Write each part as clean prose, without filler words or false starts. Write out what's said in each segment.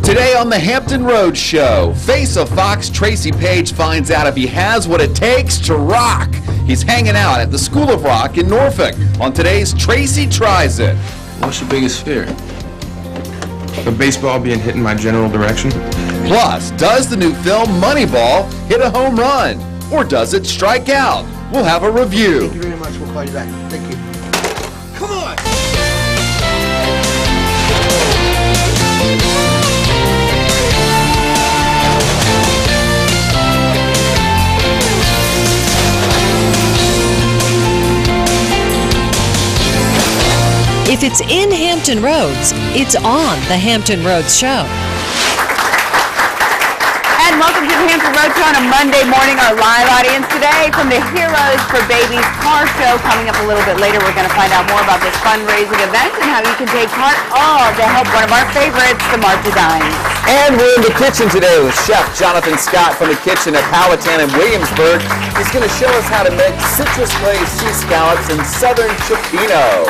Today on the Hampton Road Show, Face of Fox Tracy Page finds out if he has what it takes to rock. He's hanging out at the School of Rock in Norfolk on today's Tracy Tries It. What's your biggest fear? The baseball being hit in my general direction? Plus, does the new film Moneyball hit a home run? Or does it strike out? We'll have a review. Thank you very much. We'll call you back. Thank you. Come on! If it's in Hampton Roads, it's on the Hampton Roads Show. And welcome to the Hampton Road Show on a Monday morning, our live audience today from the Heroes for Babies car show. Coming up a little bit later, we're going to find out more about this fundraising event and how you can take part to help one of our favorites, the March of Dimes. And we're in the kitchen today with Chef Jonathan Scott from the kitchen at Powhatan in Williamsburg. He's going to show us how to make citrus glazed sea scallops and southern cioppino.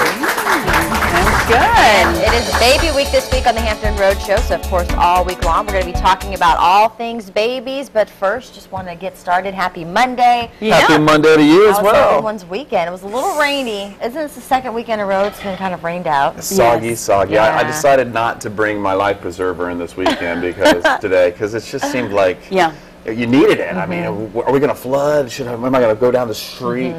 Sounds good. It is Baby Week this week on the Hampton Road Show, so of course all week long we're going to be talking about all things babies, but first just want to get started. Happy Monday. Yeah. Happy Monday to you as How was well. everyone's weekend? It was a little rainy. Isn't this the second weekend in a row it's been kind of rained out? Soggy. Yeah. I decided not to bring my life preserver in this weekend because it just seemed like you needed it. I mean, are we going to flood? Am I going to go down the street?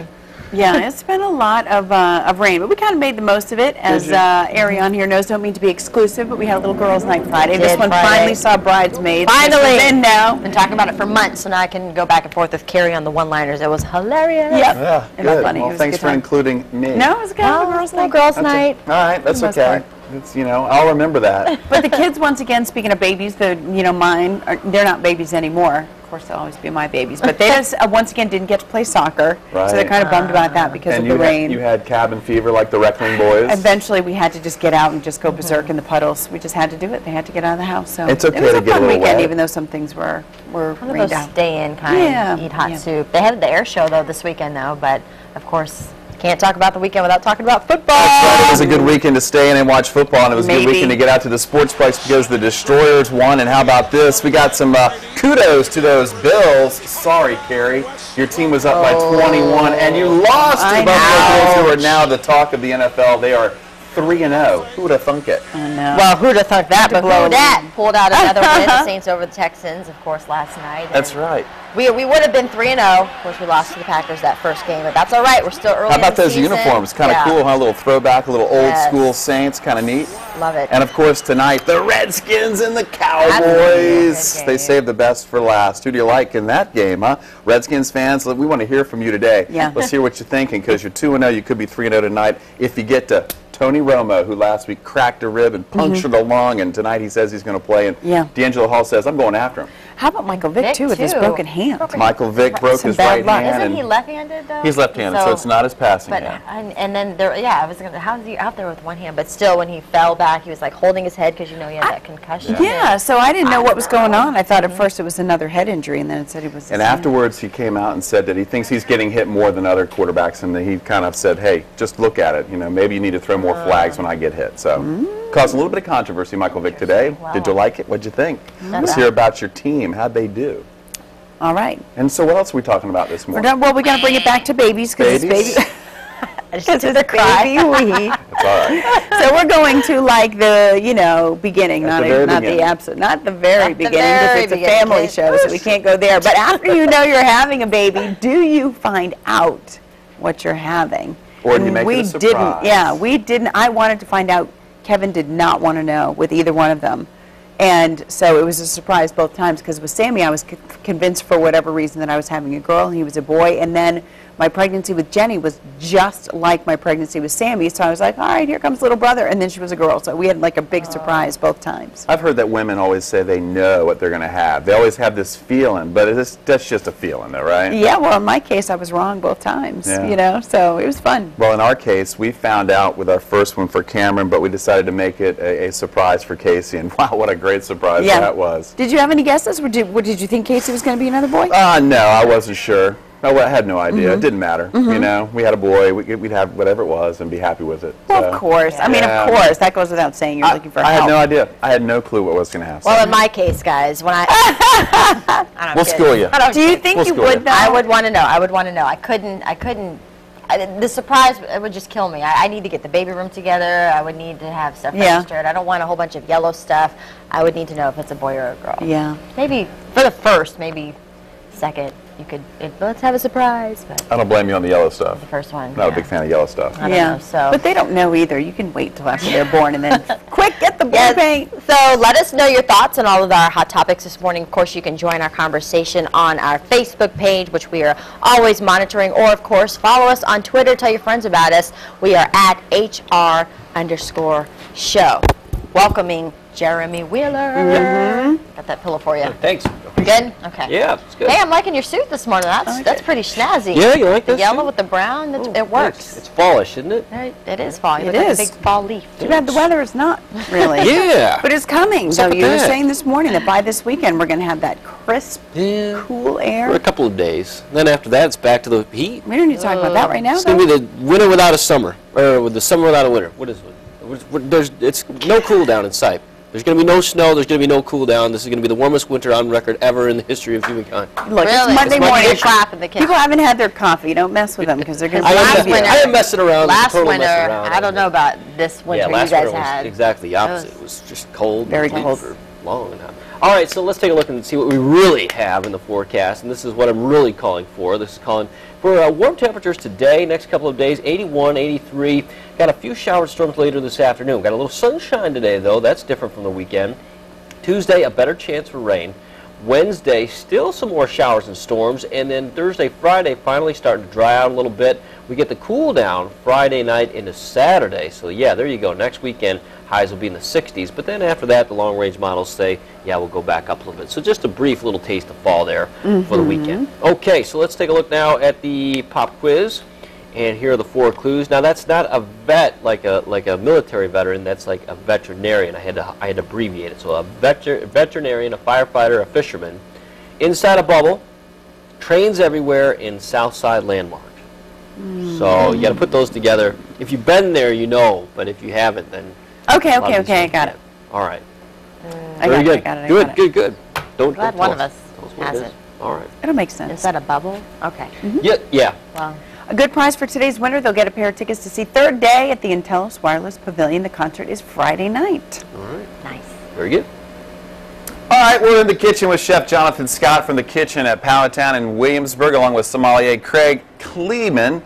Yeah, it's been a lot of rain, but we kind of made the most of it. As Ariane here knows, don't mean to be exclusive, but we had a little girls' night Friday. This one finally saw Bridesmaids. Finally! It's in now. Been talking about it for months, so now I can go back and forth with Carrie on the one-liners. It was hilarious. Yep. Yeah, good. Funny. Well, thanks for including me. No, it was good. Girls' night. Girls' night. All right, that's okay. It's, I'll remember that. But the kids, once again, speaking of babies, mine, they're not babies anymore. Of course, they'll always be my babies. But they just, once again, didn't get to play soccer. Right. So they're kind of bummed about that because of the rain. You had cabin fever like the Reckling boys. Eventually, we had to just get out and just go berserk in the puddles. We just had to do it. They had to get out of the house. So it's okay it was to a get fun a little weekend, wet. even though some things were One of rained those out. stay-in kind, eat hot soup. They had the air show, though, this weekend, though. But, of course, can't talk about the weekend without talking about football. That's right. It was a good weekend to stay in and watch football, and it was a good weekend to get out to the Sportsplex because the Destroyers won. And how about this? We got some kudos to those Bills. Sorry, Carrie. Your team was up by 21, and you lost to Buffalo Bills, who are now the talk of the NFL. They are 3-0. Who would have thunk it? I know. Well, who'd have thought that? But pulled out another win. The Saints over the Texans, of course, last night. That's right. We would have been 3-0. Of course, we lost to the Packers that first game, but that's all right. We're still early. How about in the those season. uniforms? Kind of cool, huh? A little throwback, a little old school Saints. Kind of neat. Love it. And of course, tonight, the Redskins and the Cowboys. They saved the best for last. Who do you like in that game, huh? Redskins fans, we want to hear from you today. Yeah. Let's hear what you're thinking, because you're 2-0. You could be 3-0 tonight if you get to Tony Romo, who last week cracked a rib and punctured a lung, and tonight he says he's going to play. And D'Angelo Hall says, I'm going after him. How about Michael Vick, too, with his broken hand? Michael Vick broke his right hand. Isn't he left-handed, though? He's left-handed, so it's not his passing hand. And then, how's he out there with one hand? But still, when he fell back, he was like holding his head because he had that concussion. Yeah, so I didn't know what was going on. I thought at first it was another head injury, and then it said he was... And afterwards, he came out and said that he thinks he's getting hit more than other quarterbacks, and he kind of said, hey, just look at it. Maybe you need to throw more flags when I get hit. So, caused a little bit of controversy, Michael Vick, today. Wow. Did you like it? What'd you think? Let's hear about your team. How'd they do? All right. And so what else are we talking about this morning? Well, we got to bring it back to babies because it's baby. Because it's baby week. That's all right. So we're going to like the beginning, not the very beginning, because it's a family show, so we can't go there. But after you know you're having a baby, do you find out what you're having? Or do you make it a surprise? Didn't. Yeah, we didn't. I wanted to find out. Kevin did not want to know with either one of them. And so it was a surprise both times, because with Sammy, I was convinced for whatever reason that I was having a girl and he was a boy. And then my pregnancy with Jenny was just like my pregnancy with Sammy. So I was like, all right, here comes little brother. And then she was a girl. So we had like a big surprise both times. I've heard that women always say they know what they're going to have. They always have this feeling, but that's just a feeling, though, right? Yeah, well, in my case, I was wrong both times, so it was fun. Well, in our case, we found out with our first one for Cameron, but we decided to make it a surprise for Casey. And wow, what a great surprise that was. Did you have any guesses? Did you think Casey was going to be another boy? No, I wasn't sure. Oh, well, I had no idea. It didn't matter. You know, we had a boy. We'd have whatever it was and be happy with it. Well, So, of course. I mean, of course. That goes without saying. You're looking for I help. had no idea. I had no clue what was going to happen. Well, in my case, guys, when I We'll school you. Do you think We'll you school would, you. though? I would want to know. I would want to know. I couldn't. The surprise, it would just kill me. I need to get the baby room together. I would need to have stuff registered. I don't want a whole bunch of yellow stuff. I would need to know if it's a boy or a girl. Yeah. Maybe for the first, maybe second, you could, let's have a surprise. But I don't blame you on the yellow stuff. the first one. Not a big fan of yellow stuff. I don't know, so. But they don't know either. You can wait till after they're born and then, quick, get the boy Yes. paint. So let us know your thoughts on all of our hot topics this morning. Of course, you can join our conversation on our Facebook page, which we are always monitoring, or of course, follow us on Twitter. Tell your friends about us. We are at HR_show. Welcoming Jeremy Wheeler. Got that pillow for you. Thanks. You good? Okay. Yeah, it's good. Hey, I'm liking your suit this morning. That's pretty snazzy. Yeah, you like the this yellow suit? with the brown. It works. It's fallish, isn't it? It is fall. You It look like is. a big fall leaf. Too bad the weather is not really. Yeah. But it's coming. What's So up with you were that? saying this morning that by this weekend we're going to have that crisp, Yeah. cool For a air. couple of days. Then after that, it's back to the heat. We don't need to talk about that right now, It's going to though. be the winter without a summer, or with the summer without a winter. What is it? It's no cool down in sight. There's going to be no snow. There's going to be no cool down. This is going to be the warmest winter on record ever in the history of humankind. Look, Really? it's Monday It's Monday morning. crap in the kitchen. People haven't had their coffee. Don't mess with them because they're going to I be am, Last winter- I am messing around. Last total winter, messing around. I don't know about this winter Yeah, last you guys winter was had. exactly the opposite. It It was just cold. Very and cold. For long enough. All right, so let's take a look and see what we really have in the forecast. And this is what I'm really calling for. This is calling for warm temperatures today, next couple of days, 81, 83. Got a few shower storms later this afternoon. Got a little sunshine today, though. That's different from the weekend. Tuesday, a better chance for rain. Wednesday, still some more showers and storms. And then Thursday, Friday, finally starting to dry out a little bit. We get the cool down Friday night into Saturday. So, yeah, there you go. Next weekend, highs will be in the 60s. But then after that, the long-range models say, yeah, we'll go back up a little bit. So just a brief little taste of fall there for the weekend. Okay, so let's take a look now at the pop quiz. And here are the 4 clues. Now that's not a vet like a military veteran. That's like a veterinarian. I had to abbreviate it. So a veterinarian, a firefighter, a fisherman, inside a bubble, trains everywhere in Southside Landmark. So you got to put those together. If you've been there, you know. But if you haven't, then Okay, a lot of these I things got can't. it. All right. I Very got good. it, I got it. Good. Don't Glad tell one of us. us Tell us what has is. it. All right. It'll make Is sense. that a bubble? Okay. Yeah. Well, A good prize for today's winner. They'll get a pair of tickets to see Third Day at the Intellis Wireless Pavilion. The concert is Friday night. All right. nice. Very good. All right, we're in the kitchen with Chef Jonathan Scott from the kitchen at Powhatan in Williamsburg, along with sommelier Craig Kleeman.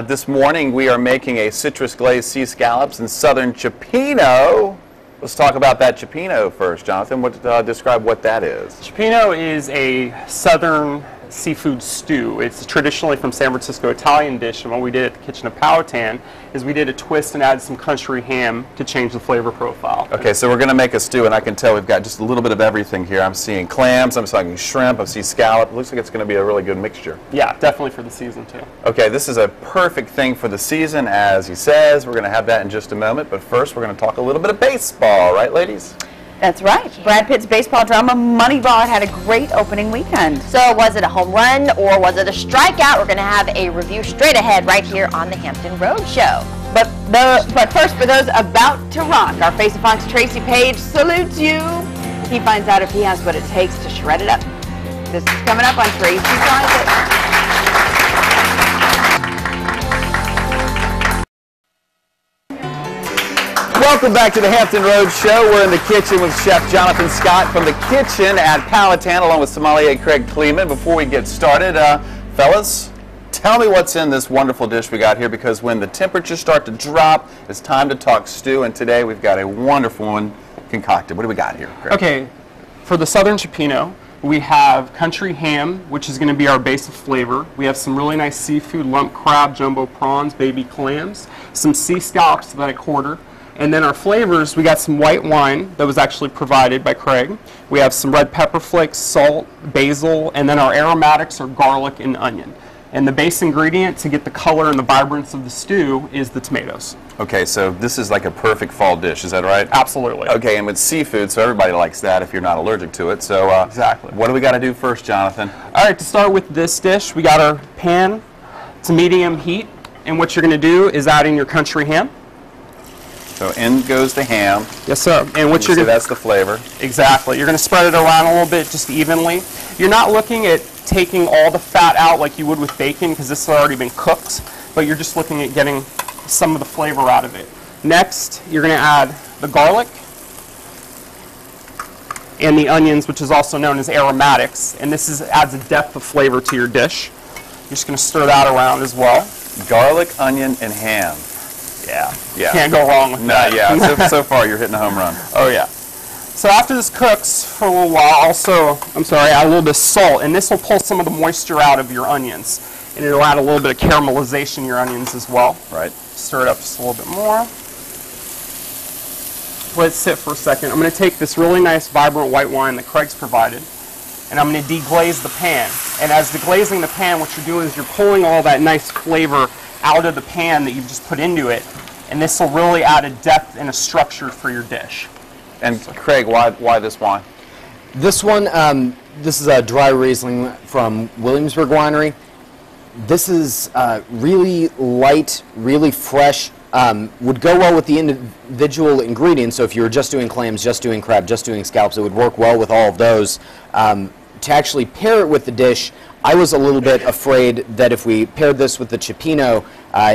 This morning we are making a citrus glazed sea scallops and southern cioppino. Let's talk about that cioppino first, Jonathan. Describe what that is. Cioppino is a southern seafood stew. It's traditionally from San Francisco Italian dish, and what we did at the kitchen of Powhatan is we did a twist and added some country ham to change the flavor profile. Okay, so we're going to make a stew, and I can tell we've got just a little bit of everything here. I'm seeing clams, I'm seeing shrimp, I'm seeing scallop. It looks like it's going to be a really good mixture. Yeah, definitely for the season too. Okay, this is a perfect thing for the season, as he says. We're going to have that in just a moment, but first we're going to talk a little bit of baseball, right, ladies? That's right. Brad Pitt's baseball drama Moneyball had a great opening weekend. So was it a home run or was it a strikeout? We're going to have a review straight ahead right here on the Hampton Road Show. But first, for those about to rock, our Face of Fox Tracy Page salutes you. He finds out if he has what it takes to shred it up. This is coming up on Tracy Tries It. Welcome back to the Hampton Road Show. We're in the kitchen with Chef Jonathan Scott from the kitchen at Powhatan, along with sommelier Craig Kleeman. Before we get started, fellas, tell me what's in this wonderful dish we got here, because when the temperatures start to drop, it's time to talk stew, and today we've got a wonderful one concocted. What do we got here, Craig? Okay, for the southern cioppino, we have country ham, which is going to be our base of flavor. We have some really nice seafood, lump crab, jumbo prawns, baby clams, some sea scallops that I quarter. And then our flavors, we got some white wine that was actually provided by Craig. We have some red pepper flakes, salt, basil, and then our aromatics are garlic and onion. And the base ingredient to get the color and the vibrance of the stew is the tomatoes. Okay, so this is like a perfect fall dish, is that right? Absolutely. Okay, and with seafood, so everybody likes that if you're not allergic to it. So exactly. What do we got to do first, Jonathan? All right, to start with this dish, we got our pan to medium heat, and what you're going to do is add in your country ham. So in goes the ham. Yes, sir. And what you're going to... that's the flavor. Exactly. You're going to spread it around a little bit, just evenly. You're not looking at taking all the fat out like you would with bacon, because this has already been cooked, but you're just looking at getting some of the flavor out of it. Next, you're going to add the garlic and the onions, which is also known as aromatics, and this adds a depth of flavor to your dish. You're just going to stir that around as well. Garlic, onion, and ham. Yeah. Can't go wrong with that. Yeah, so far you're hitting a home run. Oh, yeah. So after this cooks for a little while, also, add a little bit of salt, and this will pull some of the moisture out of your onions. And it'll add a little bit of caramelization in your onions as well. Right. Stir it up just a little bit more. Let it sit for a second. I'm going to take this really nice, vibrant white wine that Craig's provided, and I'm going to deglaze the pan. And as deglazing the pan, what you're doing is you're pulling all that nice flavor out of the pan that you've just put into it, and this will really add a depth and a structure for your dish. And Craig, why this wine? This one, this is a dry Riesling from Williamsburg Winery. This is really light, really fresh, would go well with the individual ingredients. So if you were just doing clams, just doing crab, just doing scallops, it would work well with all of those. To actually pair it with the dish, I was a little bit afraid that if we paired this with the cioppino,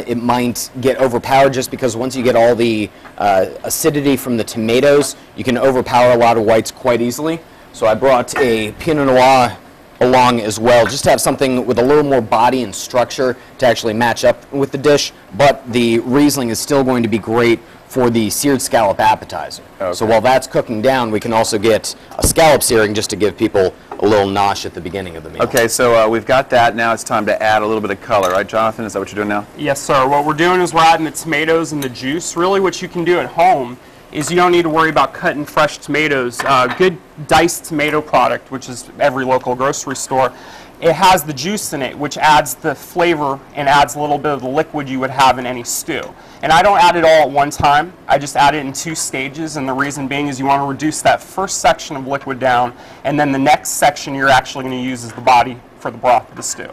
it might get overpowered, just because once you get all the acidity from the tomatoes, you can overpower a lot of whites quite easily. So I brought a Pinot Noir along as well, just to have something with a little more body and structure to actually match up with the dish, but the Riesling is still going to be great for the seared scallop appetizer. Okay. So while that's cooking down, we can also get a scallop searing just to give people a little nosh at the beginning of the meal. Okay, so we've got that. Now it's time to add a little bit of color, right, Jonathan? Is that what you're doing now? Yes, sir. What we're doing is we're adding the tomatoes and the juice. Really what you can do at home is you don't need to worry about cutting fresh tomatoes. Good diced tomato product, which is every local grocery store, it has the juice in it, which adds the flavor and adds a little bit of the liquid you would have in any stew. And I don't add it all at one time. I just add it in 2 stages, and the reason being is you want to reduce that first section of liquid down, and then the next section you're actually going to use as the body for the broth of the stew.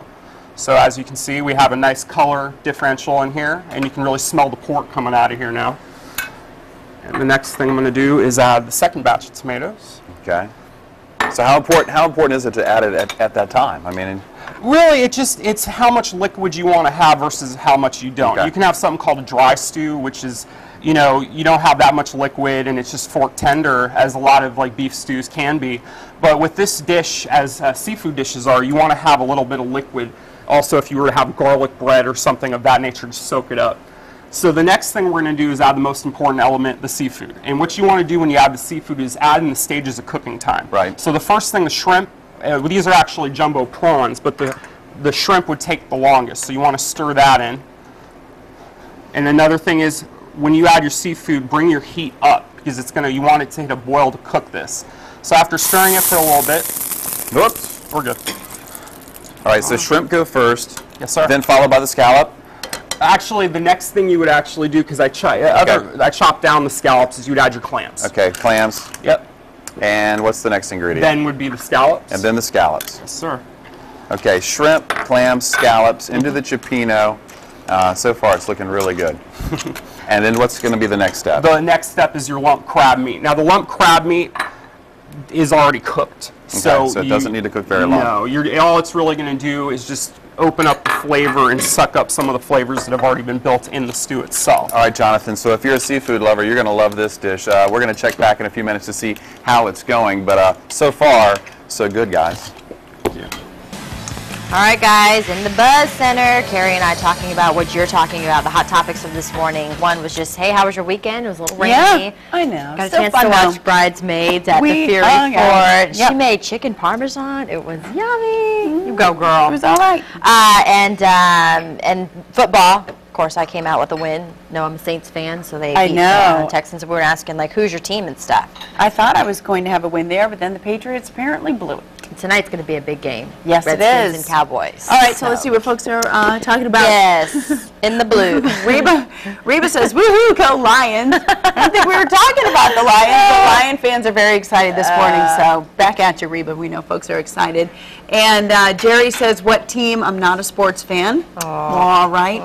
So as you can see, we have a nice color differential in here, and you can really smell the pork coming out of here now. And the next thing I'm going to do is add the second batch of tomatoes. Okay. So how important is it to add it at that time? I mean, really, it's how much liquid you want to have versus how much you don't. Okay. You can have something called a dry stew, which is, you know, you don't have that much liquid and it's just fork tender, as a lot of like beef stews can be. But with this dish, as seafood dishes are, you want to have a little bit of liquid. Also, if you were to have garlic bread or something of that nature, to soak it up. So the next thing we're going to do is add the most important element, the seafood. And what you want to do when you add the seafood is add in the stages of cooking time. Right. So the first thing, the shrimp, these are actually jumbo prawns, but the shrimp would take the longest. So you want to stir that in. And another thing is, when you add your seafood, bring your heat up, because you want it to hit a boil to cook this. So after stirring it for a little bit, whoops, we're good. All right, so shrimp go first. Yes, sir. Then followed by the scallop. Actually, the next thing you would actually do, because I chopped down the scallops, is you'd add your clams. Okay, clams. Yep. And what's the next ingredient? Then would be the scallops. And then the scallops. Yes, sir. Okay, shrimp, clams, scallops, into the cioppino. So far, it's looking really good. And then what's going to be the next step? The next step is your lump crab meat. Now, the lump crab meat is already cooked. Okay, so it doesn't need to cook very long. No, all it's really going to do is just open up the flavor and suck up some of the flavors that have already been built in the stew itself. All right, Jonathan, so if you're a seafood lover, you're going to love this dish. We're going to check back in a few minutes to see how it's going, but so far, so good, guys. Yeah. All right, guys, in the Buzz Center, Carrie and I talking about what you're talking about, the hot topics of this morning. One was just, hey, how was your weekend? It was a little rainy. Yeah, I know. Got a chance to watch Bridesmaids at the Fury Fort. Yep. She made chicken parmesan. It was yummy. You go, girl. It was all right. And football. Of course, I came out with a win. No, I'm a Saints fan, so they beat the Texans. We were asking, like, who's your team and stuff. I thought I was going to have a win there, but then the Patriots apparently blew it. Tonight's going to be a big game. Yes, it Redskins is. and Cowboys. All right, so let's see what folks are talking about. Yes, in the blue. Reba says, woohoo, go Lions. I don't think we were talking about the Lions, but Lion fans are very excited this morning, so back at you, Reba. We know folks are excited. And Jerry says, what team? I'm not a sports fan. All right.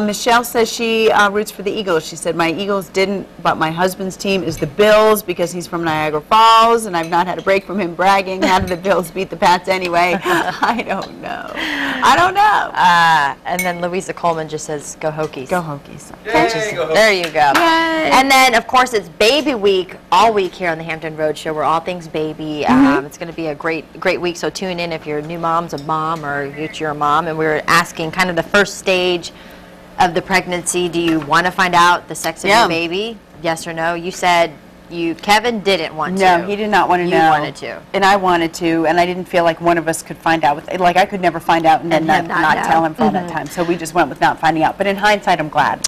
Michelle says she roots for the Eagles. She said, my Eagles didn't, but my husband's team is the Bills because he's from Niagara Falls, and I've not had a break from him bragging. How did the Bills beat the Pats anyway? I don't know. I don't know. And then Louisa Coleman just says, go Hokies. Go Hokies. There you go. Yay. And then, of course, it's Baby Week all week here on the Hampton Road Show. We're all things baby. It's going to be a great week, so tune in if your new mom's a mom or you're a mom. And we're asking kind of the first stage of the pregnancy. Do you want to find out the sex of your baby? Yes or no? You said Kevin didn't want to. No, he did not want to know. You wanted to. And I wanted to, and I didn't feel like one of us could find out. Like, I could never find out and then not tell him for all that time. So we just went with not finding out. But in hindsight, I'm glad.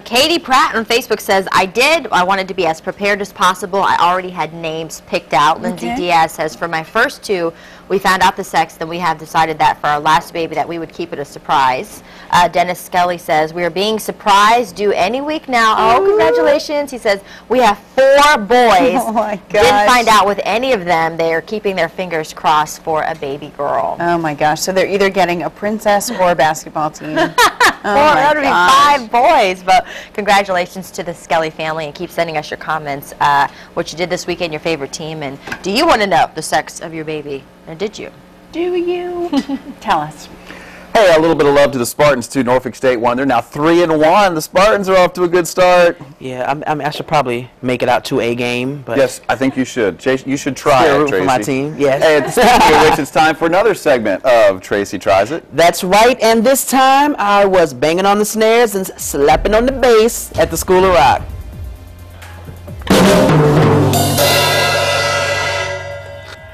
Katie Pratt on Facebook says, I wanted to be as prepared as possible. I already had names picked out. Lindsay Diaz says, for my first two, we found out the sex, then we have decided that for our last baby that we would keep it a surprise. Dennis Skelly says, we are being surprised due any week now. Oh, congratulations. He says, we have 4 boys. Oh my gosh. Didn't find out with any of them. They are keeping their fingers crossed for a baby girl. Oh my gosh. So they're either getting a princess or a basketball team. That would be 5 boys. But congratulations to the Skelly family, and keep sending us your comments, what you did this weekend, your favorite team, and do you want to know the sex of your baby? Or did you? Do you? Tell us. Hey, a little bit of love to the Spartans, too. Norfolk State won. They're now 3-1. The Spartans are off to a good start. Yeah, I should probably make it out to a game. But yes, I think you should. You should try it, Tracy. For my team, yes. Hey, speaking of which, it's time for another segment of Tracy Tries It. That's right, and this time I was banging on the snares and slapping on the bass at the School of Rock.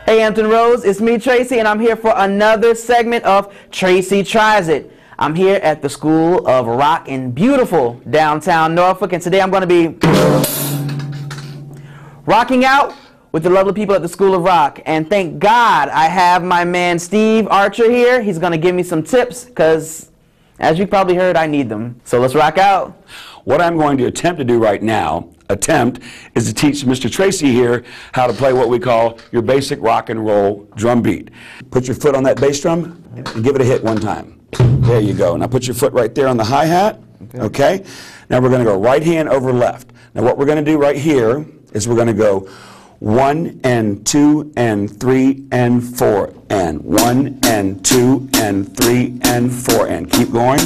Hey Hampton Roads, it's me Tracy, and I'm here for another segment of Tracy Tries It. I'm here at the School of Rock in beautiful downtown Norfolk, and today I'm going to be rocking out with the lovely people at the School of Rock. And thank God I have my man Steve Archer here. He's going to give me some tips because, as you probably heard, I need them. So let's rock out. What I'm going to attempt to do right now is to teach Mr. Tracy here how to play what we call your basic rock and roll drum beat. Put your foot on that bass drum and give it a hit one time. There you go. Now put your foot right there on the hi-hat. Okay? Now we're going to go right hand over left. Now what we're going to do right here is we're going to go 1 and 2 and 3 and 4 and 1 and 2 and 3 and 4 and keep going.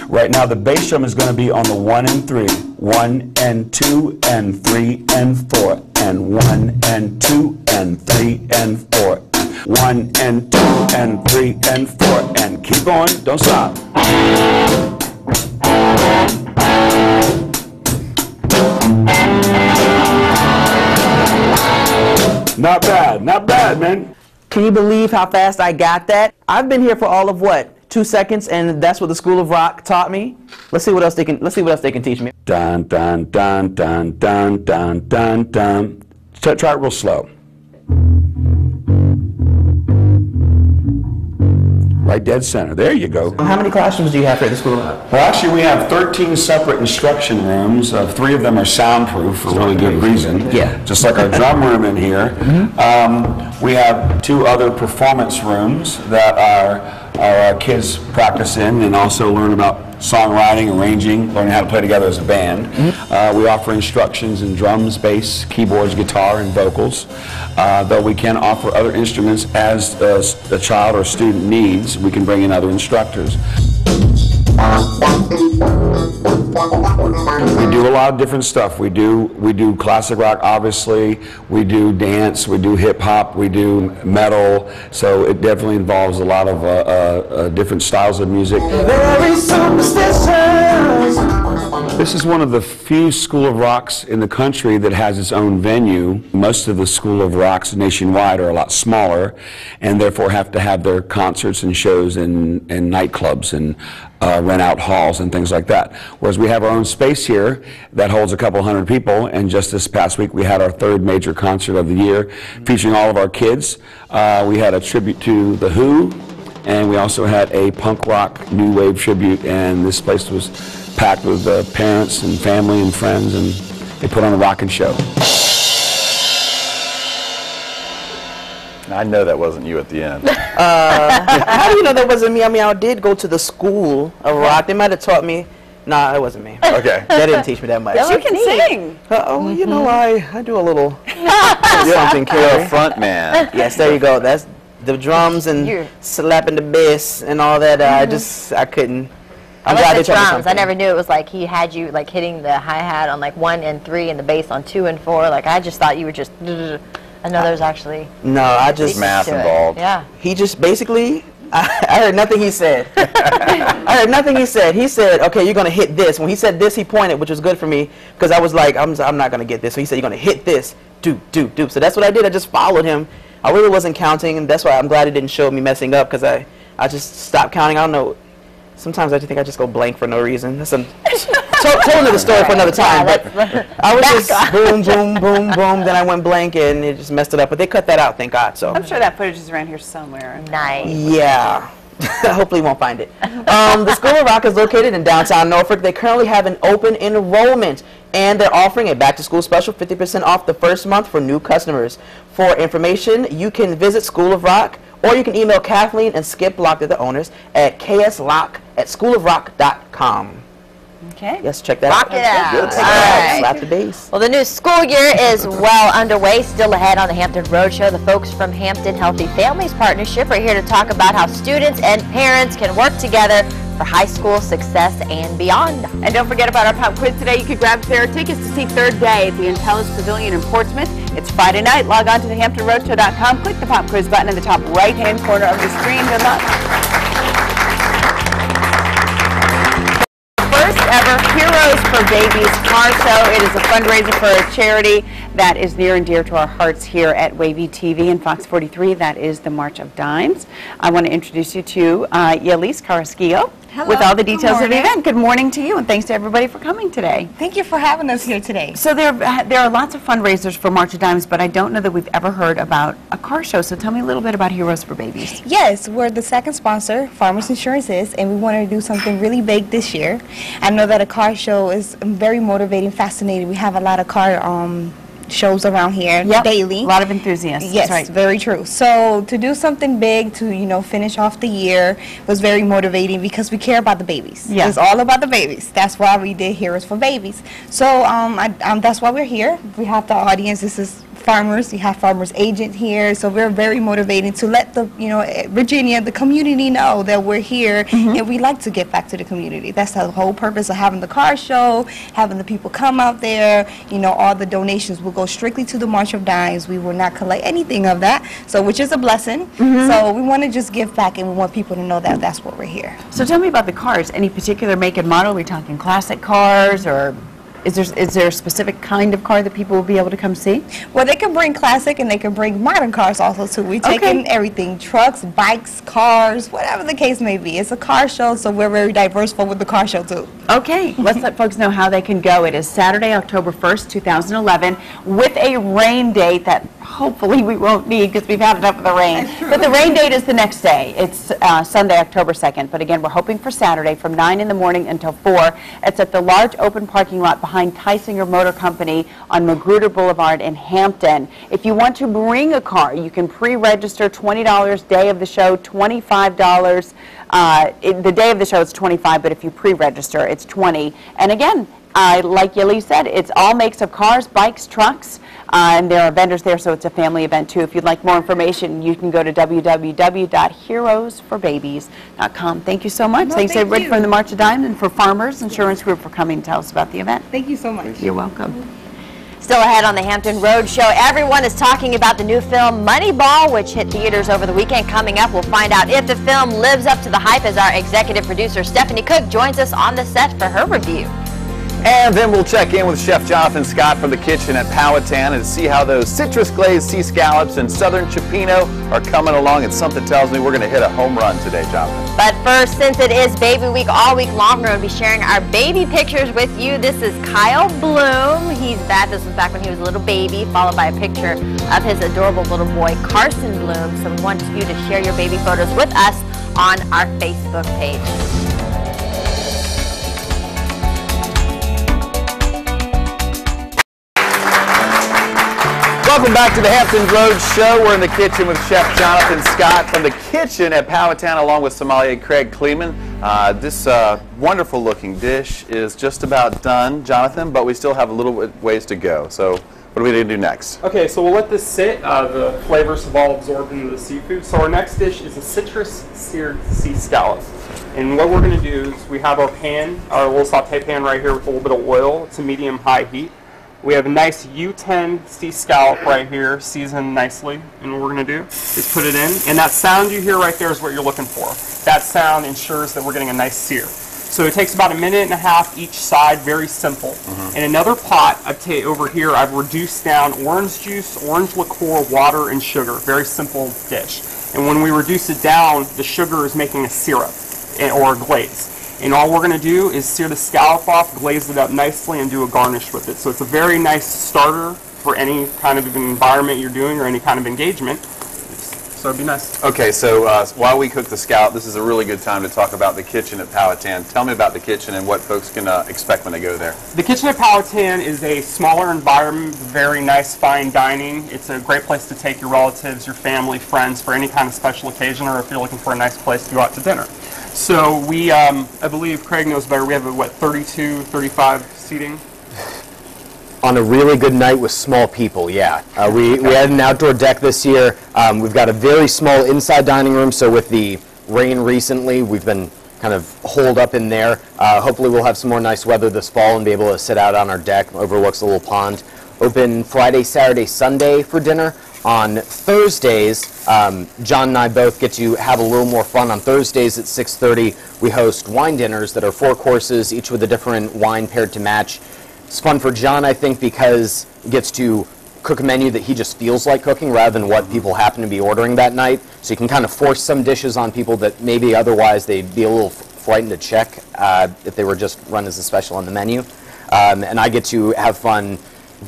Right now the bass drum is going to be on the 1 and 3. 1 and 2 and 3 and 4 and 1 and 2 and 3 and 4. 1 and 2 and 3 and 4 and keep going. Don't stop. Not bad, man. Can you believe how fast I got that? I've been here for all of what? 2 seconds, and that's what the School of Rock taught me. Let's see what else they can teach me. Dun dun dun dun dun dun dun dun. Try it real slow. Right dead center. There you go. How many classrooms do you have here at the School of Rock? Well, actually, we have 13 separate instruction rooms. 3 of them are soundproof for really good reason. Yeah. Just like our drum room in here. We have 2 other performance rooms that our kids practice in and also learn about songwriting, arranging, learning how to play together as a band. We offer instructions in drums, bass, keyboards, guitar, and vocals. Though we can offer other instruments as a child or student needs, we can bring in other instructors. We do a lot of different stuff. We do classic rock, obviously. We do dance. We do hip hop. We do metal. So it definitely involves a lot of different styles of music. Very superstitious. This is one of the few School of Rocks in the country that has its own venue. Most of the School of Rocks nationwide are a lot smaller and therefore have to have their concerts and shows in nightclubs. And rent out halls and things like that. Whereas we have our own space here that holds a couple hundred people, and just this past week we had our third major concert of the year featuring all of our kids. We had a tribute to The Who, and we also had a punk rock new wave tribute, and this place was packed with parents and family and friends, and they put on a rockin' show. I know that wasn't you at the end. How do you know that wasn't me? I mean, I did go to the school of rock. They might have taught me. Nah, that wasn't me. Okay. That didn't teach me that much. But you can sing. You know, I do a little something, Carrie. You're a front man. Yes, there you go. That's the drums and slapping the bass and all that. I couldn't. I'm glad they taught me something. I never knew it was like he had you like hitting the hi-hat on like 1 and 3 and the bass on 2 and 4. Like I just thought you were just. I know there's actually. No, I just math involved. Yeah. He just basically. I heard nothing he said. I heard nothing he said. He said, "Okay, you're gonna hit this." When he said this, he pointed, which was good for me because I was like, "I'm not gonna get this." So he said, "You're gonna hit this, do." So that's what I did. I just followed him. I really wasn't counting, and that's why I'm glad it didn't show me messing up because I just stopped counting. I don't know. Sometimes I just think I just go blank for no reason. That's told another story for another time. But I was just boom, boom, boom, boom. Then I went blank and it just messed it up. But they cut that out, thank God. So I'm sure that footage is around here somewhere. Nice. Yeah. Hopefully you won't find it. The School of Rock is located in downtown Norfolk. They currently have an open enrollment, and they're offering a back-to-school special, 50% off the first month for new customers. For information, you can visit School of Rock, or you can email Kathleen and Skip Locke, they're the owners, at kslock@schoolofrock.com. Okay. Yes, check that Rock it out. Good. All right. Slap the bass. Well, the new school year is well underway. Still ahead on the Hampton Roadshow, the folks from Hampton Healthy Families Partnership are here to talk about how students and parents can work together for high school success and beyond. And don't forget about our pop quiz today. You could grab a pair of tickets to see Third Day at the Intellis Pavilion in Portsmouth. It's Friday night. Log on to thehamptonroadshow.com. Click the pop quiz button in the top right-hand corner of the screen. Good luck. First ever Heroes for Babies car show. It is a fundraiser for a charity that is near and dear to our hearts here at WAVY TV and Fox 43. That is the March of Dimes. I want to introduce you to Yelise Carrasquillo with all the details of the event. Good morning to you, and thanks to everybody for coming today. Thank you for having us here today. So there are lots of fundraisers for March of Dimes, but I don't know that we've ever heard about a car show. So tell me a little bit about Heroes for Babies. Yes, we're the second sponsor, Farmers Insurance is, and we wanted to do something really big this year. I know that a car show is very motivating, fascinating. We have a lot of car shows around here daily. A lot of enthusiasts. Yes, That's right. Very true. So to do something big to finish off the year was very motivating because we care about the babies. Yeah. It's all about the babies. That's why we did Heroes for Babies. So that's why we're here. We have the audience. This is farmers. We have farmers agent here, so we're very motivated to let the Virginia, the community know that we're here and we like to get back to the community. That's the whole purpose of having the car show, having the people come out there. All the donations will go strictly to the March of Dimes. We will not collect anything of that, so which is a blessing. So we want to just give back, and we want people to know that that's what we're here. So tell me about the cars. Any particular make and model? Are we talking classic cars, or is there a specific kind of car that people will be able to come see? Well, they can bring classic and they can bring modern cars also too. We take in everything, trucks, bikes, cars, whatever the case may be. It's a car show, so we're very diverse with the car show too. Okay, let's let folks know how they can go. It is Saturday, October 1st, 2011, with a rain date that hopefully we won't need because we've had enough of the rain. But the rain date is the next day. It's Sunday, October 2nd. But again, we're hoping for Saturday from 9 in the morning until 4. It's at the large open parking lot behind Tysinger Motor Company on Magruder Boulevard in Hampton. If you want to bring a car, you can pre-register, $20, day of the show, $25. The day of the show it's $25, but if you pre-register, it's $20. And again, like Yelise said, it's all makes of cars, bikes, trucks, and there are vendors there, so it's a family event too. If you'd like more information, you can go to www.heroesforbabies.com. Thank you so much. Thanks everybody from the March of Dimes and for Farmers Insurance Group for coming to tell us about the event. Thank you so much. You're welcome. Still ahead on the Hampton Roadshow, everyone is talking about the new film Moneyball, which hit theaters over the weekend. Coming up, we'll find out if the film lives up to the hype as our executive producer Stephanie Cook joins us on the set for her review. And then we'll check in with Chef Jonathan Scott from the kitchen at Powhatan and see how those citrus glazed sea scallops and southern cioppino are coming along. And something tells me we're going to hit a home run today, Jonathan. But first, since it is Baby Week all week long, we're going to be sharing our baby pictures with you. This is Kyle Bloom. He's back. This was back when he was a little baby, followed by a picture of his adorable little boy, Carson Bloom. So we want you to share your baby photos with us on our Facebook page. Welcome back to the Hampton Roads Show. We're in the kitchen with Chef Jonathan Scott from the kitchen at Powhatan, along with sommelier Craig Kleeman. This wonderful looking dish is just about done, Jonathan, but we still have a little ways to go. So what are we going to do next? Okay, so we'll let this sit. The flavors have all absorbed into the seafood. So our next dish is a citrus seared sea scallops. And what we're going to do is we have our pan, our little saute pan right here with a little bit of oil. It's a medium-high heat. We have a nice U10 sea scallop right here, seasoned nicely. And what we're going to do is put it in. And that sound you hear right there is what you're looking for. That sound ensures that we're getting a nice sear. So it takes about 1.5 minutes each side, very simple. In another pot, over here, I've reduced down orange juice, orange liqueur, water, and sugar. Very simple dish. And when we reduce it down, the sugar is making a syrup or a glaze. And all we're going to do is sear the scallop off, glaze it up nicely, and do a garnish with it. So it's a very nice starter for any kind of environment you're doing or any kind of engagement. So it'd be nice. Okay, so while we cook the scallop, this is a really good time to talk about the kitchen at Powhatan. Tell me about the kitchen and what folks can expect when they go there. The kitchen at Powhatan is a smaller environment, very nice, fine dining. It's a great place to take your relatives, your family, friends for any kind of special occasion, or if you're looking for a nice place to go out to dinner. So we, I believe Craig knows better, we have, what, 32, 35 seating? On a really good night with small people, yeah. We had an outdoor deck this year. We've got a very small inside dining room, so with the rain recently, we've been kind of holed up in there. Hopefully we'll have some more nice weather this fall and be able to sit out on our deck, overlooks a little pond. Open Friday, Saturday, Sunday for dinner. On Thursdays, John and I both get to have a little more fun. On Thursdays at 6:30, we host wine dinners that are 4 courses, each with a different wine paired to match. It's fun for John, I think, because he gets to cook a menu that he just feels like cooking rather than what people happen to be ordering that night. So you can kind of force some dishes on people that maybe otherwise they'd be a little frightened to check if they were just run as a special on the menu. And I get to have fun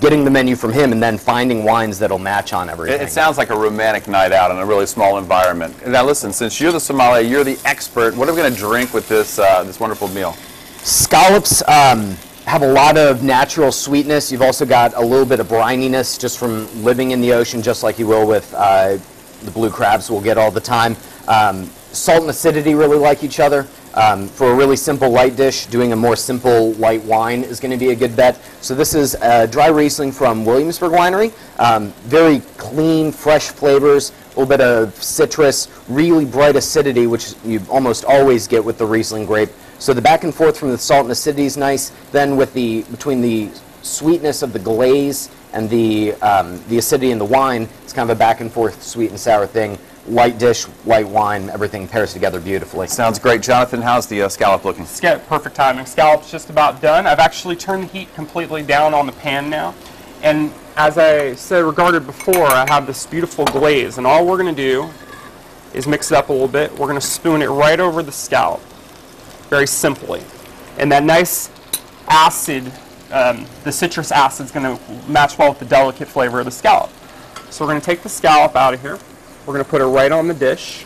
getting the menu from him and then finding wines that'll match on everything. It sounds like a romantic night out in a really small environment. Now listen, since you're the sommelier, you're the expert, what are we going to drink with this, this wonderful meal? Scallops have a lot of natural sweetness. You've also got a little bit of brininess just from living in the ocean, just like you will with the blue crabs we'll get all the time. Salt and acidity really like each other. For a really simple light dish, doing a more simple light wine is going to be a good bet. So this is dry Riesling from Williamsburg Winery. Very clean, fresh flavors, a little bit of citrus, really bright acidity, which you almost always get with the Riesling grape. So the back and forth from the salt and acidity is nice. Then with between the sweetness of the glaze and the acidity in the wine, it's kind of a back and forth sweet and sour thing. Light dish, light wine, everything pairs together beautifully. Sounds great. Jonathan, how's the scallop looking? Perfect timing. Scallop's just about done. I've actually turned the heat completely down on the pan now. And as I said, regarded before, I have this beautiful glaze. And all we're going to do is mix it up a little bit. We're going to spoon it right over the scallop, very simply. And that nice acid, the citrus acid is going to match well with the delicate flavor of the scallop. So we're going to take the scallop out of here. We're going to put it right on the dish.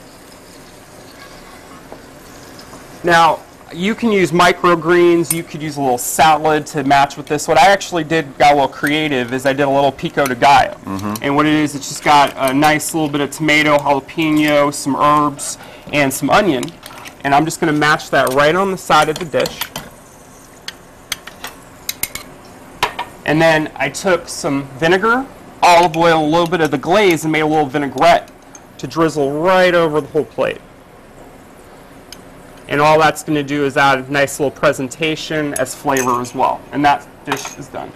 Now, you can use microgreens, you could use a little salad to match with this. What I actually got a little creative, is I did a little pico de gallo. And what it is, it's just got a nice little bit of tomato, jalapeno, some herbs, and some onion. And I'm just going to match that right on the side of the dish. And then I took some vinegar, olive oil, a little bit of the glaze, and made a little vinaigrette to drizzle right over the whole plate. And all that's going to do is add a nice little presentation as flavor as well. And that dish is done.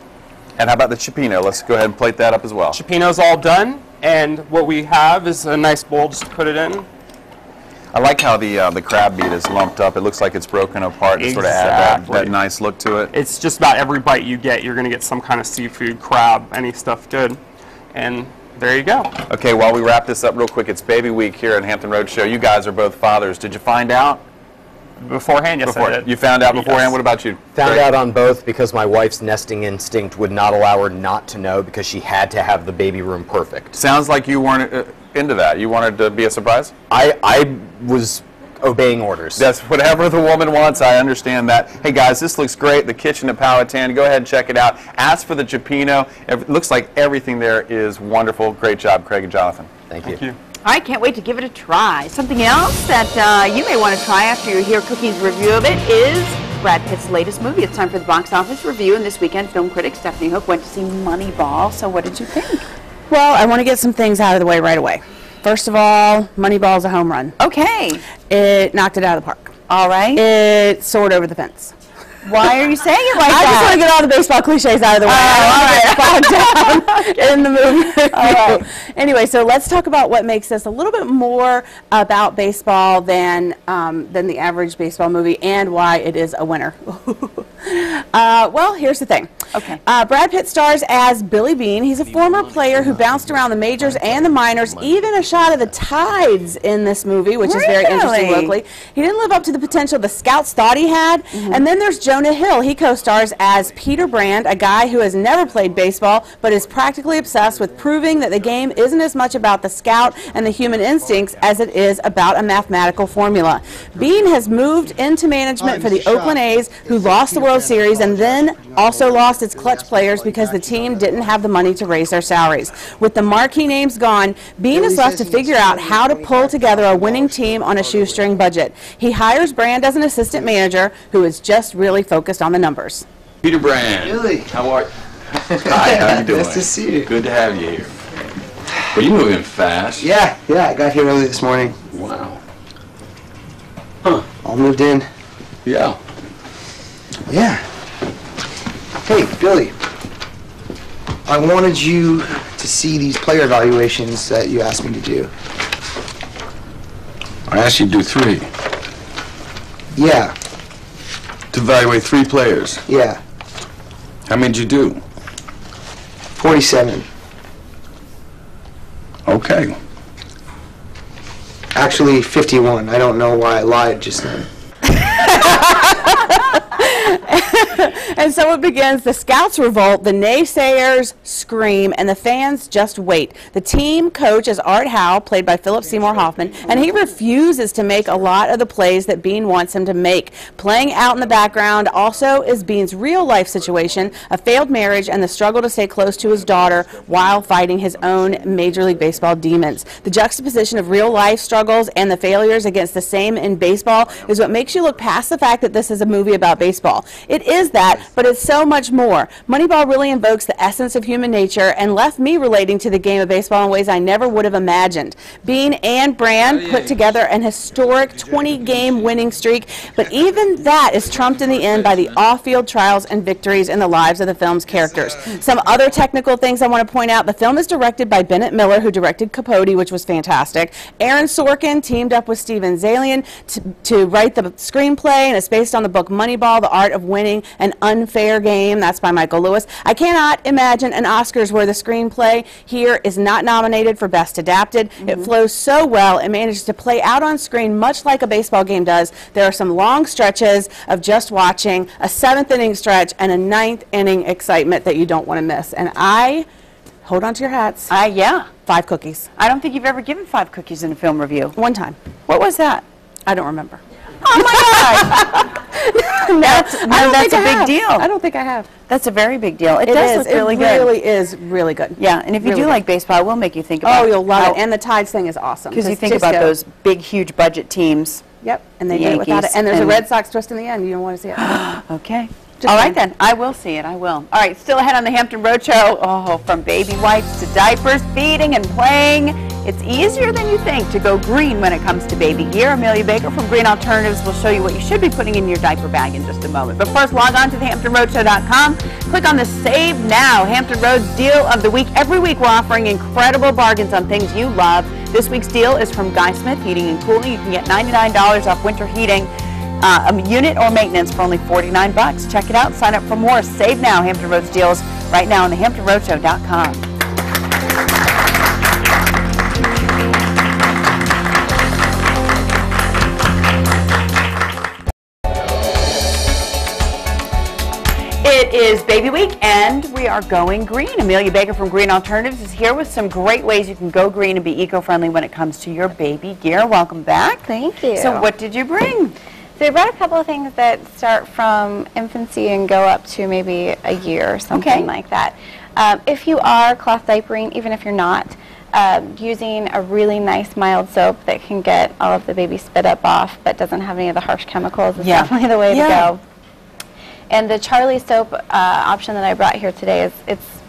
And how about the cioppino? Let's go ahead and plate that up as well. Cioppino's all done, and what we have is a nice bowl just to put it in. I like how the crab meat is lumped up. It looks like it's broken apart to sort of add that nice look to it. It's just about every bite you get, you're going to get some kind of seafood, crab, any stuff good. And there you go. Okay, while we wrap this up real quick, it's Baby Week here at Hampton Roadshow. You guys are both fathers. Did you find out? Beforehand, yes, I did. You found out beforehand? Yes. What about you? Found out on both because my wife's nesting instinct would not allow her not to know because she had to have the baby room perfect. Sounds like you weren't into that. You wanted to be a surprise? I was obeying orders. That's whatever the woman wants. I understand that. Hey guys, this looks great. The kitchen at Powhatan. Go ahead and check it out. Ask for the Cioppino. It looks like everything there is wonderful. Great job, Craig and Jonathan. Thank you. Thank you. All right, can't wait to give it a try. Something else that you may want to try after you hear Cookie's review of it is Brad Pitt's latest movie. It's time for the box office review, and this weekend, film critic Stephanie Hook went to see Moneyball. So what did you think? Well, I want to get some things out of the way right away. First of all, Moneyball's a home run. Okay. It knocked it out of the park. All right. It soared over the fence. Why are you saying it like I that? just want to get all the baseball cliches out of the way. I don't want to get bogged down in the movie. All right. Anyway, so let's talk about what makes this a little bit more about baseball than the average baseball movie and why it is a winner. Well, here's the thing. Okay. Brad Pitt stars as Billy Beane. He's a former player who bounced around the majors and the minors, even a shot of the tides in this movie, which is very interesting locally. He didn't live up to the potential the scouts thought he had. And then there's Jonah Hill. He co-stars as Peter Brand, a guy who has never played baseball, but is practically obsessed with proving that the game isn't as much about the scout and the human instincts as it is about a mathematical formula. Beane has moved into management for the Oakland A's, who lost the World Series and then also lost its clutch players because the team didn't have the money to raise their salaries. With the marquee names gone, Beane is left to figure out how to pull together a winning team on a shoestring budget. He hires Brand as an assistant manager who is just really focused on the numbers. Peter Brand. Billy. How are you? Hi, how you doing? Nice to see you. Good to have you here. Well, you're moving fast. Yeah, I got here early this morning. Wow. Huh. All moved in. Yeah. Yeah. Hey, Billy. I wanted you to see these player evaluations that you asked me to do. I asked you to do 3. Yeah, To evaluate 3 players. yeah. How many did you do? 47. Okay. Actually, 51. I don't know why I lied just then. And so it begins. The scouts revolt, the naysayers scream, and the fans just wait. The team coach is Art Howe, played by Philip Seymour Hoffman, and he refuses to make a lot of the plays that Beane wants him to make. Playing out in the background also is Beane's real-life situation, a failed marriage, and the struggle to stay close to his daughter while fighting his own Major League Baseball demons. The juxtaposition of real-life struggles and the failures against the same in baseball is what makes you look past the fact that this is a movie about baseball. It is that, but it's so much more. Moneyball really invokes the essence of human nature and left me relating to the game of baseball in ways I never would have imagined. Beane and Brand put together an historic 20-game winning streak, but even that is trumped in the end by the off-field trials and victories in the lives of the film's characters. Some other technical things I want to point out: the film is directed by Bennett Miller, who directed Capote, which was fantastic. Aaron Sorkin teamed up with Steven Zalian to write the screenplay, and it's based on the book Moneyball, The Art of Winning an Unfair Game. That's by Michael Lewis. I cannot imagine an Oscars where the screenplay here is not nominated for Best Adapted. It flows so well. It manages to play out on screen much like a baseball game does. There are some long stretches of just watching, a 7th inning stretch, and a 9th inning excitement that you don't want to miss. And I, hold on to your hats. Yeah. 5 cookies. I don't think you've ever given 5 cookies in a film review. One time. What was that? I don't remember. Oh my God! That's a big deal. I don't think I have. That's a very big deal. It does look really good. It really is really good. Yeah, and if you do like baseball, it will make you think about Oh, you'll love it. And the Tides thing is awesome. Because you think about those big, huge budget teams. Yep, and they did it without it. And there's a Red Sox twist in the end. You don't want to see it. Okay. All right, then. I will see it. I will. All right, still ahead on the Hampton Roadshow. Oh, from baby wipes to diapers, feeding and playing. It's easier than you think to go green when it comes to baby gear. Amelia Baker from Green Alternatives will show you what you should be putting in your diaper bag in just a moment. But first, log on to thehamptonroadshow.com. Click on the Save Now Hampton Roads Deal of the Week. Every week, we're offering incredible bargains on things you love. This week's deal is from Guy Smith Heating and Cooling. You can get $99 off winter heating, a unit or maintenance for only $49. Check it out and sign up for more. Save now Hampton Roads deals right now on thehamptonroadshow.com. It is Baby Week, and we are going green. Amelia Baker from Green Alternatives is here with some great ways you can go green and be eco-friendly when it comes to your baby gear. Welcome back. Thank you. So what did you bring? So we brought a couple of things that start from infancy and go up to maybe a year or something like that. If you are cloth diapering, even if you're not, using a really nice mild soap that can get all of the baby spit up off but doesn't have any of the harsh chemicals is definitely the way to go. And the Charlie soap option that I brought here today it's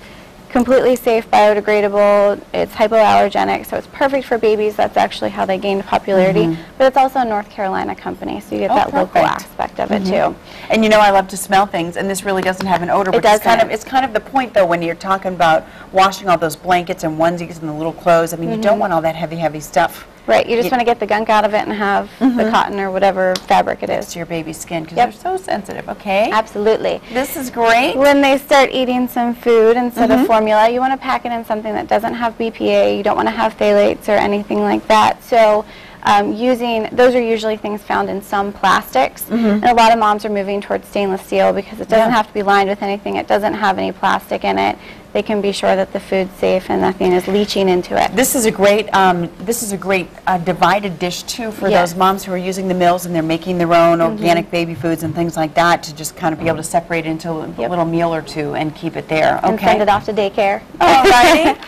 completely safe, biodegradable, it's hypoallergenic, so it's perfect for babies. That's actually how they gained popularity. But it's also a North Carolina company, so you get that local aspect of it too. And you know I love to smell things, and this really doesn't have an odor. But it's kind of the point though when you're talking about washing all those blankets and onesies and the little clothes. I mean, you don't want all that heavy stuff. Right, you just want to get the gunk out of it and have the cotton or whatever fabric it is. To your baby's skin, because they're so sensitive, okay? Absolutely. This is great. When they start eating some food instead of formula, you want to pack it in something that doesn't have BPA, you don't want to have phthalates or anything like that. So those are usually things found in some plastics, and a lot of moms are moving towards stainless steel because it doesn't have to be lined with anything, it doesn't have any plastic in it. They can be sure that the food's safe and nothing is leaching into it. This is a great divided dish too for those moms who are using the mills and they're making their own organic baby foods and things like that, to just kind of be able to separate it into a little meal or two and keep it there. And send it off to daycare. Alrighty.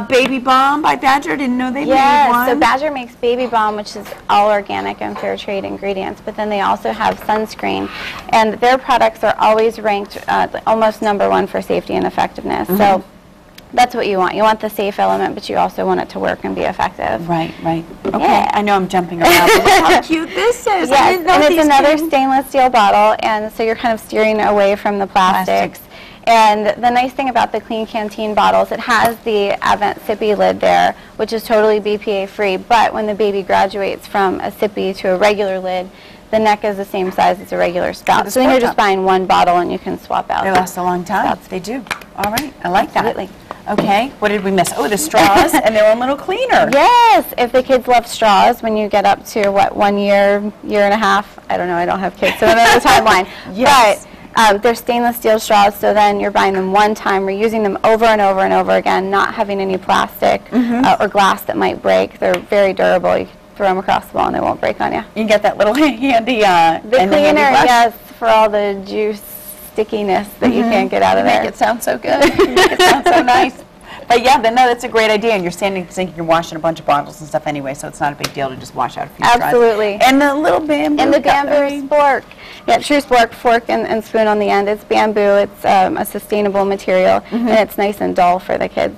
Baby Balm by Badger. Didn't know they made one. So Badger makes Baby Balm, which is all organic and fair trade ingredients, but then they also have sunscreen, and their products are always ranked almost #1 for safety and effectiveness. So that's what you want. You want the safe element, but you also want it to work and be effective. Right. Okay. I know I'm jumping around, but look how cute this is. I didn't know and it's these another stainless steel bottle, and so you're kind of steering away from the plastics. And the nice thing about the Clean Canteen bottles, it has the Advent sippy lid there, which is totally BPA free, but when the baby graduates from a sippy to a regular lid, the neck is the same size as a regular spout. So then you're just buying one bottle and you can swap out. They last a long time. They do. All right. I like that. Okay. What did we miss? Oh, the straws and their own little cleaner. Yes. If the kids love straws, when you get up to, 1 year, year and a half, I don't know, I don't have kids, so I don't know the timeline. Yes. But they're stainless steel straws, so then you're buying them one time, reusing them over and over and over again, not having any plastic or glass that might break. They're very durable. You can throw them across the wall and they won't break on you. You can get that little handy the cleaner, yes, for all the juice stickiness that you can't get out of there. Make it sound so good. Make it sound so nice. But yeah, no, that's a great idea. And you're standing in the sink, you're washing a bunch of bottles and stuff anyway, so it's not a big deal to just wash out a few straws. Absolutely. And the little bamboo. And the bamboo spork. Yeah, true spork, fork and spoon on the end. It's bamboo. It's a sustainable material, and it's nice and dull for the kids.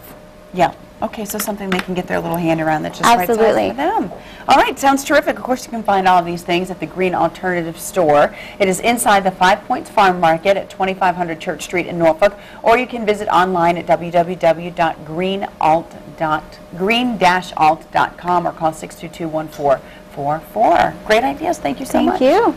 Yeah. Okay, so something they can get their little hand around that's just Absolutely. right size for them. All right, sounds terrific. Of course, you can find all of these things at the Green Alternative Store. It is inside the 5 Points Farm Market at 2500 Church Street in Norfolk, or you can visit online at www.green-alt.com or call 622-1444. Great ideas. Thank you so much. Thank you.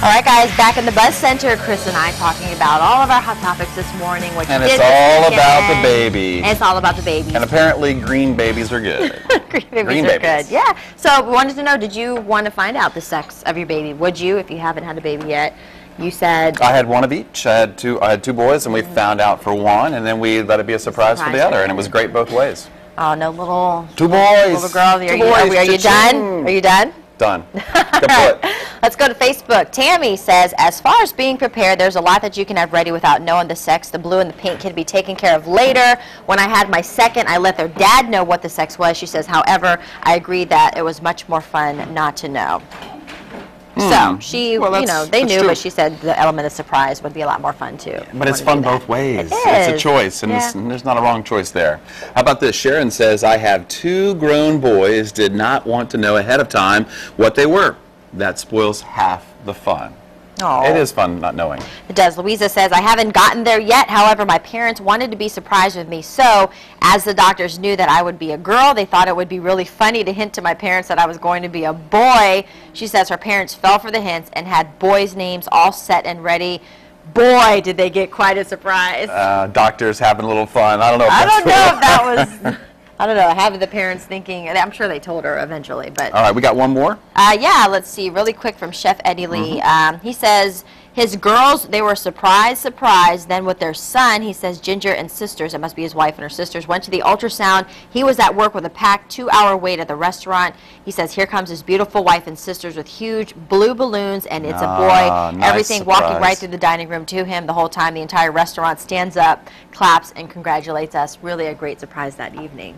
All right, guys, back in the Buzz Center, Chris and I talking about all of our hot topics this morning. And it's all about the baby. And it's all about the babies. And apparently green babies are good. Green babies are good, yeah. So we wanted to know, did you want to find out the sex of your baby? Would you, if you haven't had a baby yet? You said... I had one of each. I had two boys, and we found out for one, and then we let it be a surprise for the other, and it was great both ways. Oh, no little... Two boys. Little girl. Are you done? Are you done? Done. Let's go to Facebook. Tammy says, as far as being prepared, there's a lot that you can have ready without knowing the sex. The blue and the pink can be taken care of later. When I had my second, I let their dad know what the sex was. She says, however, I agreed that it was much more fun not to know. So she, they knew, but she said the element of surprise would be a lot more fun too. But it's fun both ways. It's a choice, and there's not a wrong choice there. How about this? Sharon says, I have 2 grown boys, did not want to know ahead of time what they were. That spoils half the fun. Oh. It is fun not knowing. It does. Louisa says, I haven't gotten there yet. However, my parents wanted to be surprised with me. So, as the doctors knew that I would be a girl, they thought it would be really funny to hint to my parents that I was going to be a boy. She says her parents fell for the hints and had boys' names all set and ready. Boy, did they get quite a surprise. Doctors having a little fun. I don't know if that was... I don't know, having the parents thinking, I'm sure they told her eventually, but... All right, we got one more? Yeah, let's see, really quick from Chef Eddie Lee. He says his girls, they were surprised. Then with their son, he says Ginger and sisters, it must be his wife and her sisters, went to the ultrasound. He was at work with a packed 2-hour wait at the restaurant. He says, here comes his beautiful wife and sisters with huge blue balloons, and it's a boy. Nice Everything surprise. walking right through the dining room to him the whole time. The entire restaurant stands up, claps, and congratulates us. Really a great surprise that evening.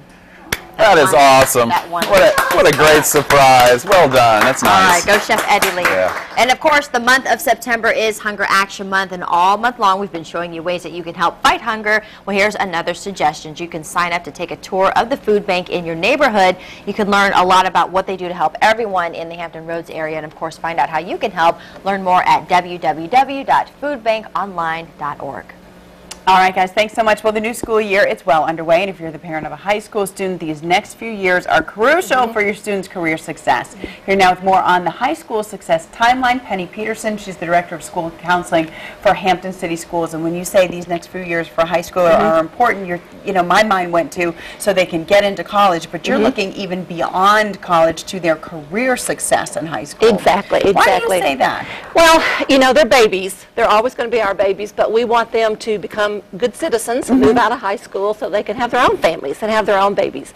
That is awesome. What a great surprise. Well done. That's nice. All right, go Chef Eddie Lee. Yeah. And of course, the month of September is Hunger Action Month, and all month long we've been showing you ways that you can help fight hunger. Well, here's another suggestion. You can sign up to take a tour of the food bank in your neighborhood. You can learn a lot about what they do to help everyone in the Hampton Roads area, and of course, find out how you can help. Learn more at www.foodbankonline.org. All right, guys, thanks so much. Well, the new school year, it's well underway, and if you're the parent of a high school student, these next few years are crucial for your students' career success. Here now with more on the high school success timeline, Penny Peterson. She's the Director of School Counseling for Hampton City Schools. And when you say these next few years for a high schooler are important, my mind went to so they can get into college, but you're looking even beyond college to their career success in high school. Exactly. Why do you say that? Well, they're babies. They're always going to be our babies, but we want them to become good citizens and move out of high school so they can have their own families and have their own babies.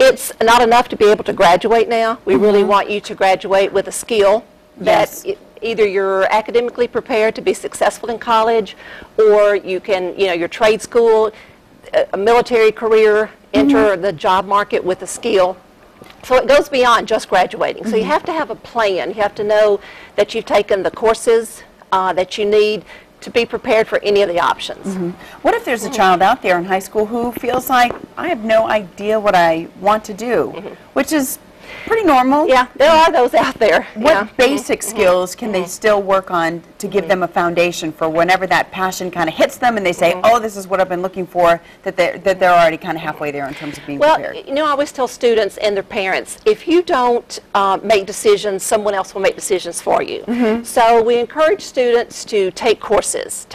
It's not enough to be able to graduate now. We really want you to graduate with a skill that either you're academically prepared to be successful in college, or you can, your trade school, a military career, enter the job market with a skill. So it goes beyond just graduating. So you have to have a plan. You have to know that you've taken the courses that you need to be prepared for any of the options. What if there's a child out there in high school who feels like, I have no idea what I want to do, which is pretty normal? Yeah, there are those out there. What basic skills can they still work on to give them a foundation for whenever that passion kind of hits them and they say, oh, this is what I've been looking for, that they're already kind of halfway there in terms of being prepared? Well, I always tell students and their parents, if you don't make decisions, someone else will make decisions for you. So we encourage students to take courses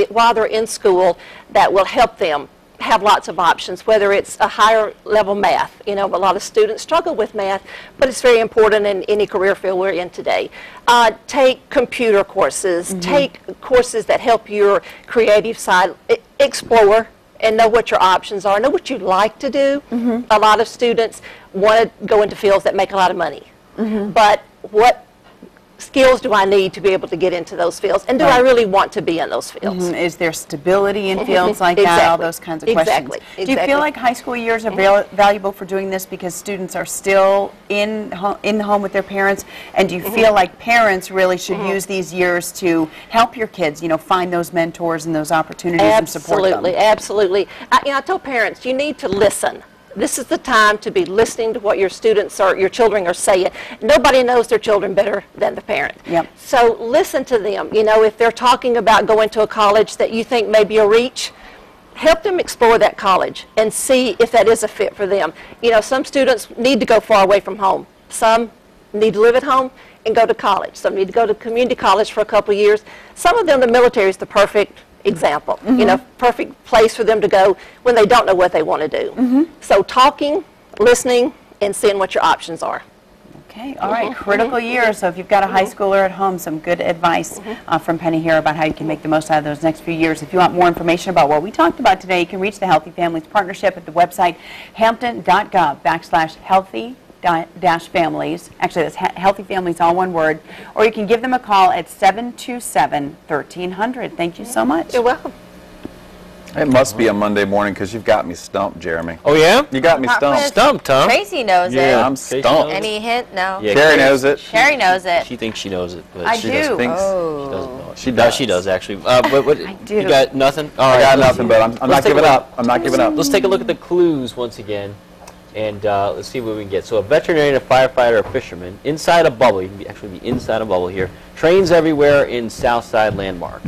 while they're in school that will help them have lots of options, whether it's a higher level math. A lot of students struggle with math, but it's very important in any career field we're in today. Take computer courses, take courses that help your creative side, explore and know what your options are, know what you like to do. A lot of students want to go into fields that make a lot of money, but what skills do I need to be able to get into those fields, and do I really want to be in those fields? Is there stability in fields like that, all those kinds of questions? Do you feel like high school years are valuable for doing this because students are still in the home with their parents, and do you feel like parents really should use these years to help your kids, find those mentors and those opportunities and support them? Absolutely. I tell parents, you need to listen. This is the time to be listening to what your students or your children are saying. Nobody knows their children better than the parent. So listen to them. If they're talking about going to a college that you think may be a reach, help them explore that college and see if that is a fit for them. Some students need to go far away from home. Some need to live at home and go to college. Some need to go to community college for a couple of years. Some of them, the military is the perfect example, perfect place for them to go when they don't know what they want to do. So talking, listening, and seeing what your options are. Okay, all right, critical years. So if you've got a high schooler at home, some good advice from Penny here about how you can make the most out of those next few years. If you want more information about what we talked about today, you can reach the Healthy Families Partnership at the website hampton.gov/healthy-families. Actually, that's Healthy Families, all one word. Or you can give them a call at 727-1300. Thank you so much. You're welcome. It must be a Monday morning because you've got me stumped, Jeremy. Oh, yeah? You got me stumped. Stumped, huh? Tracy knows it. Yeah, I'm stumped. Any hint? No. Yeah, Carrie knows it. Carrie knows it. She thinks she knows it, but I she do. doesn't. Thinks She doesn't know it. She does. She does, actually. What, I do. You got nothing? All I right, got nothing, but I'm not giving up. I'm not giving up. Let's take a look at the clues once again. And let's see what we can get. So a veterinarian, a firefighter, a fisherman, inside a bubble. You can actually be inside a bubble here. Trains everywhere in Southside Landmark.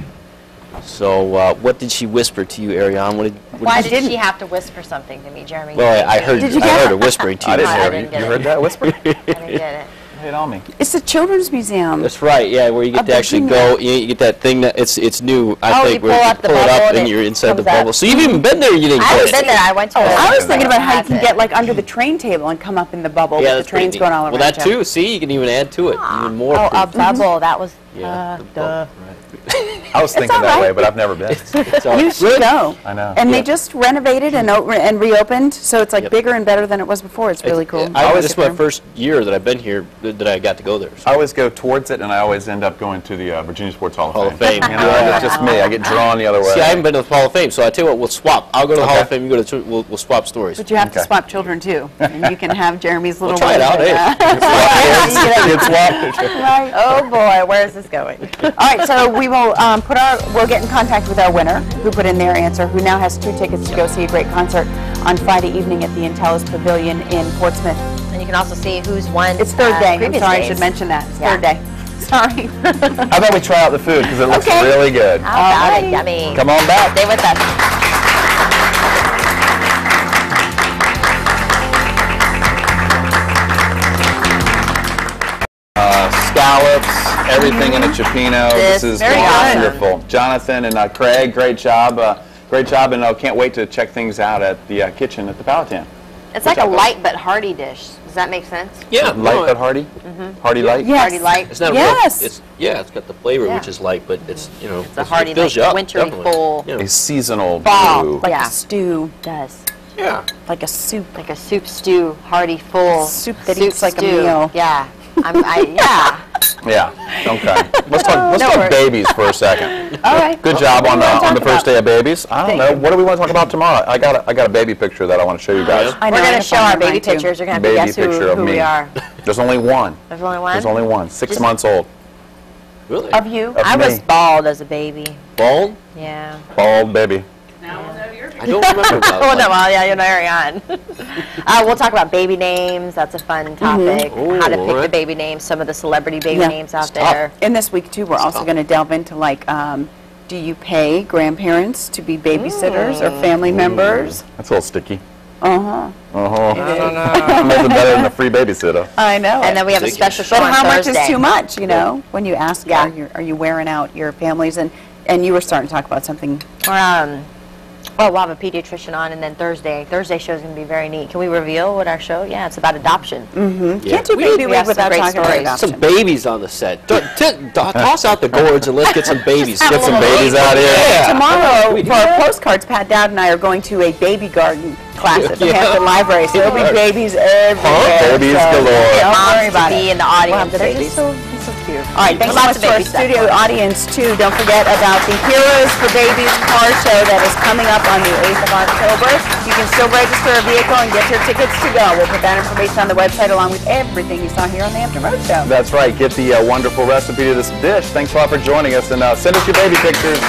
So what did she whisper to you, Ariane? Why did she have to whisper something to me, Jeremy? Well, I heard her whispering to you. I didn't hear you. You heard that whisper? I didn't get it. Hit on me. It's the Children's Museum. That's right, yeah, where you get to actually go, you get that thing that it's new, I think, where you pull it up and you're inside the bubble. So you've even been there, you didn't I haven't been there, I went to it. I was thinking about how you can get like under the train table and come up in the bubble with the trains going all around. Well, that too, see, you can even add to it, even more. Oh, a bubble, that was, duh. I was thinking that way, but I've never been. You should go. I know. And they just renovated and reopened, so it's like bigger and better than it was before. It's really cool. This is my first year that I've been here that I got to go there. So. I always go towards it, and I always end up going to the Virginia Sports Hall of Fame. You know, it's just me. I get drawn the other way. See, I haven't been to the Hall of Fame, so I tell you what, we'll swap. I'll go to the Hall of Fame, you go to we'll swap stories. But you have to swap children too, and you can have Jeremy's little. We'll try it out. Right. Oh boy, where is this going? All right, so we will we'll get in contact with our winner who put in their answer, who now has 2 tickets to go see a great concert on Friday evening at the Intellis Pavilion in Portsmouth. And you can also see who's won. It's third day. I'm sorry, days. I should mention that. It's third day. Sorry. How about we try out the food, because it looks really good. How about it? Yummy. Come on back. Stay with us. Scallops, everything in a cioppino. This is wonderful. Jonathan and Craig, great job. And can't wait to check things out at the kitchen at the Palatine. It's like a light but hearty dish. Does that make sense? Yeah. Light but hearty? Hearty light? Yes. Hearty light. It's not it's got the flavor, which is light, but it's, it's a hearty, fills like you up, wintry, definitely. full. A seasonal Fall, brew. like a stew. It does. Yeah. Like a soup. Like a soup stew, hearty, full. Soup that eats like a meal. Yeah. Yeah. Okay. Let's talk babies for a second. All right. Good job on the first day of babies. I don't know. What do we want to talk about tomorrow? I got a baby picture that I want to show you guys. We're going to show our baby pictures. You're going to have to guess who we are. There's only one. There's only one? There's only one. 6 months old. Really? Of you? I was bald as a baby. Bald? Yeah. Bald baby. I don't remember that. You'll know Ariane. We'll talk about baby names. That's a fun topic. How to pick the baby names, some of the celebrity baby names out there. And this week, too, we're also going to delve into, like, do you pay grandparents to be babysitters or family members? That's a little sticky. Uh-huh. Uh-huh. Makes it better than a free babysitter. I know. And then we have a special show on But how much Thursday. is too much, when you ask, are you wearing out your families? And you were starting to talk about something. Well, we'll have a pediatrician on, and then Thursday show's going to be very neat. Can we reveal what our show? Yeah, it's about adoption. Mm-hmm. Can't do baby week without talking about adoption. Some babies on the set. Toss out the gourds and let's get some babies. Get some babies out here. Yeah. Tomorrow, for our postcards, Pat Dowd and I are going to a baby garden class at the Hampton Library, so there'll be babies everywhere. Babies galore. Don't worry about be it. in the audience. We'll have the babies. So cute. All right, thanks so much to our studio audience, too. Don't forget about the Heroes for Babies car show that is coming up on the 8th of October. You can still register a vehicle and get your tickets to go. We'll put that information on the website along with everything you saw here on the Hampton Road Show. That's right. Get the wonderful recipe to this dish. Thanks a lot for joining us, and send us your baby pictures.